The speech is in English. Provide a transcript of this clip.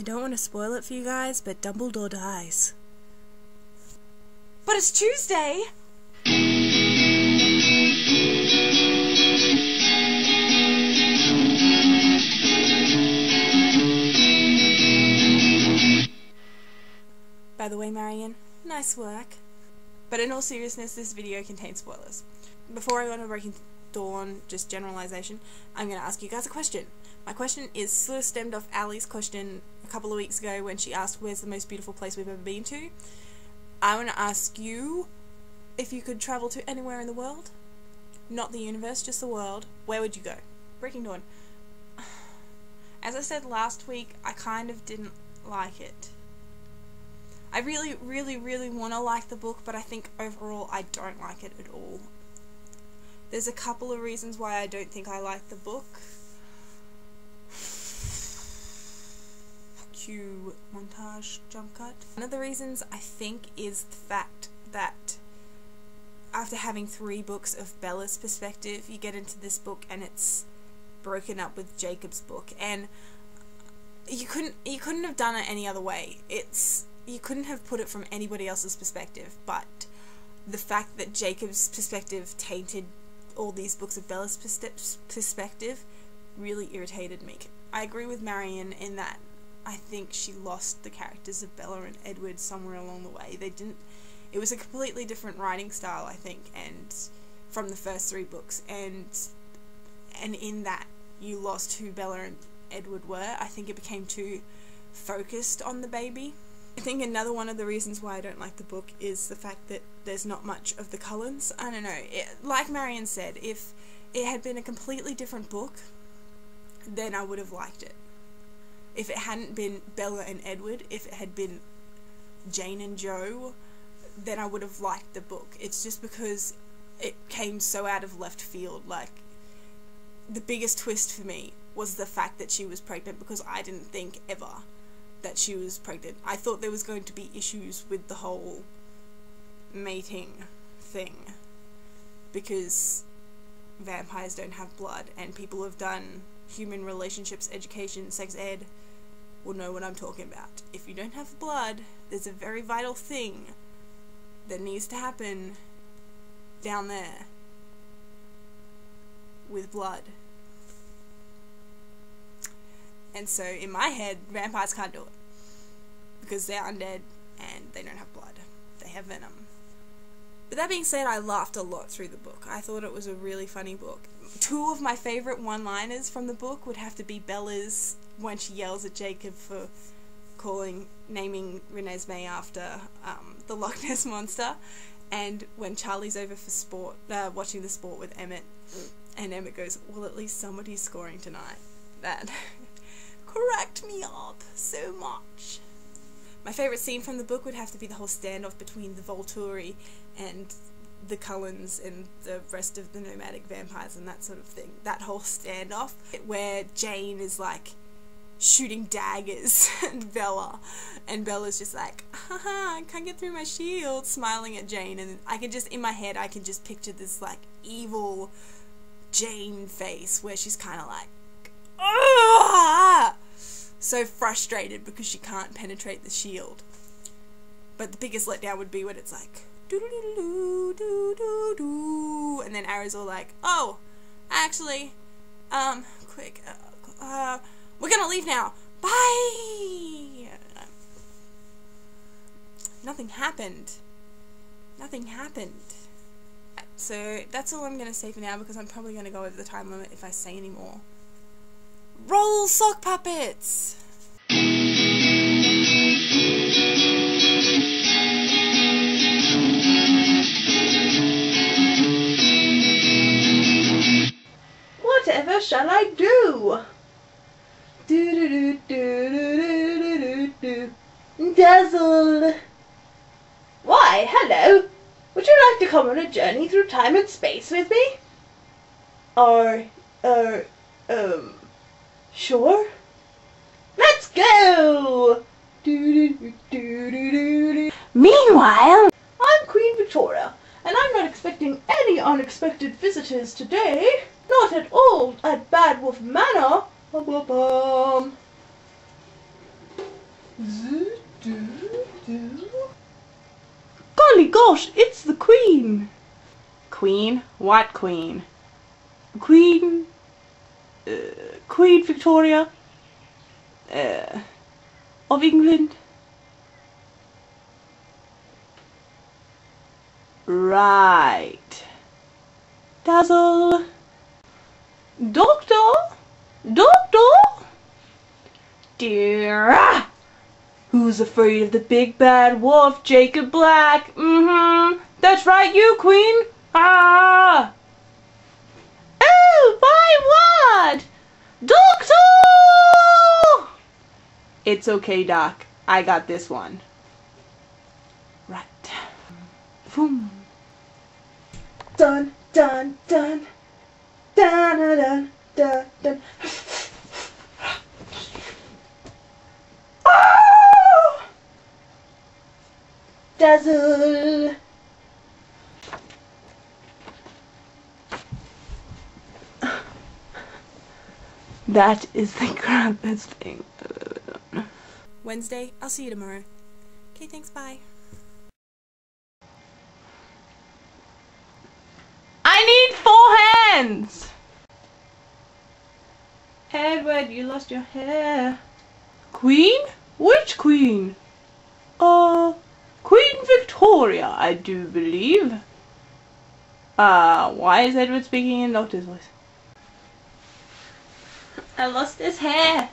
I don't want to spoil it for you guys, but Dumbledore dies. But it's Tuesday! By the way, Marion, nice work. But in all seriousness, this video contains spoilers. Before I go on to Breaking Dawn, just generalization, I'm going to ask you guys a question. My question is sort of stemmed off Ali's question a couple of weeks ago when she asked where's the most beautiful place we've ever been to. I want to ask you, if you could travel to anywhere in the world, not the universe, just the world, where would you go? Breaking Dawn. As I said last week, I kind of didn't like it. I really want to like the book, but I think overall I don't like it at all. There's a couple of reasons why I don't think I like the book. Cue montage jump cut. One of the reasons I think is the fact that after having 3 books of Bella's perspective, you get into this book and it's broken up with Jacob's book, and you couldn't have done it any other way. You couldn't have put it from anybody else's perspective, but the fact that Jacob's perspective tainted all these books of Bella's perspective really irritated me. I agree with Marion in that I think she lost the characters of Bella and Edward somewhere along the way. It was a completely different writing style, I think, and from the first 3 books, and in that you lost who Bella and Edward were. I think it became too focused on the baby. I think another one of the reasons why I don't like the book is the fact that there's not much of the Cullens. I don't know, like Marion said, if it had been a completely different book, then I would have liked it. If it hadn't been Bella and Edward, if it had been Jane and Jo, then I would have liked the book. It's just because it came so out of left field. Like, the biggest twist for me was the fact that she was pregnant, because I didn't think ever that she was pregnant. I thought there was going to be issues with the whole mating thing, because vampires don't have blood, and people who have done human relationships education, sex ed, will know what I'm talking about. If you don't have blood, there's a very vital thing that needs to happen down there with blood. And so, in my head, vampires can't do it, because they're undead and they don't have blood. They have venom. But that being said, I laughed a lot through the book. I thought it was a really funny book. 2 of my favourite one-liners from the book would have to be Bella's, when she yells at Jacob for naming Renesmee after the Loch Ness Monster, and when Charlie's over for sport, watching the sport with Emmett, and Emmett goes, well, at least somebody's scoring tonight. That cracked me up so much. My favourite scene from the book would have to be the whole standoff between the Volturi and the Cullens and the rest of the nomadic vampires and that sort of thing. That whole standoff where Jane is like shooting daggers at Bella, and Bella's just like, haha, I can't get through my shield, smiling at Jane, and I can just, in my head, I can just picture this like evil Jane face where she's kind of like, ah! So frustrated because she can't penetrate the shield. But the biggest letdown would be when it's like, doo-doo-doo-doo-doo-doo, and then Arrow's all like, oh, actually, quick, we're gonna leave now, bye! Nothing happened. Nothing happened. So that's all I'm gonna say for now, because I'm probably gonna go over the time limit if I say any more. Roll sock puppets! Whatever shall I do? Dazzle! Why, hello! Would you like to come on a journey through time and space with me? Sure? Let's go! Meanwhile, I'm Queen Victoria, and I'm not expecting any unexpected visitors today. Not at all at Bad Wolf Manor. Golly gosh, it's the Queen! Queen? What Queen? Queen... Queen Victoria? Of England? Right. Dazzle. Doctor? Doctor? Dear. Who's afraid of the big bad wolf, Jacob Black? That's right, you, Queen. Ah. Oh, my word. Doctor! It's okay, Doc. I got this one. Right. Boom. Dun, dun, dun. Dun, dun, dun, dun, dun. Oh! Dazzle. That is the crappiest thing I've ever done. Wednesday, I'll see you tomorrow. Okay, thanks, bye. I need 4 hands! Edward, you lost your hair. Queen? Which Queen? Queen Victoria, I do believe. Why is Edward speaking in doctor's voice? I lost his hair.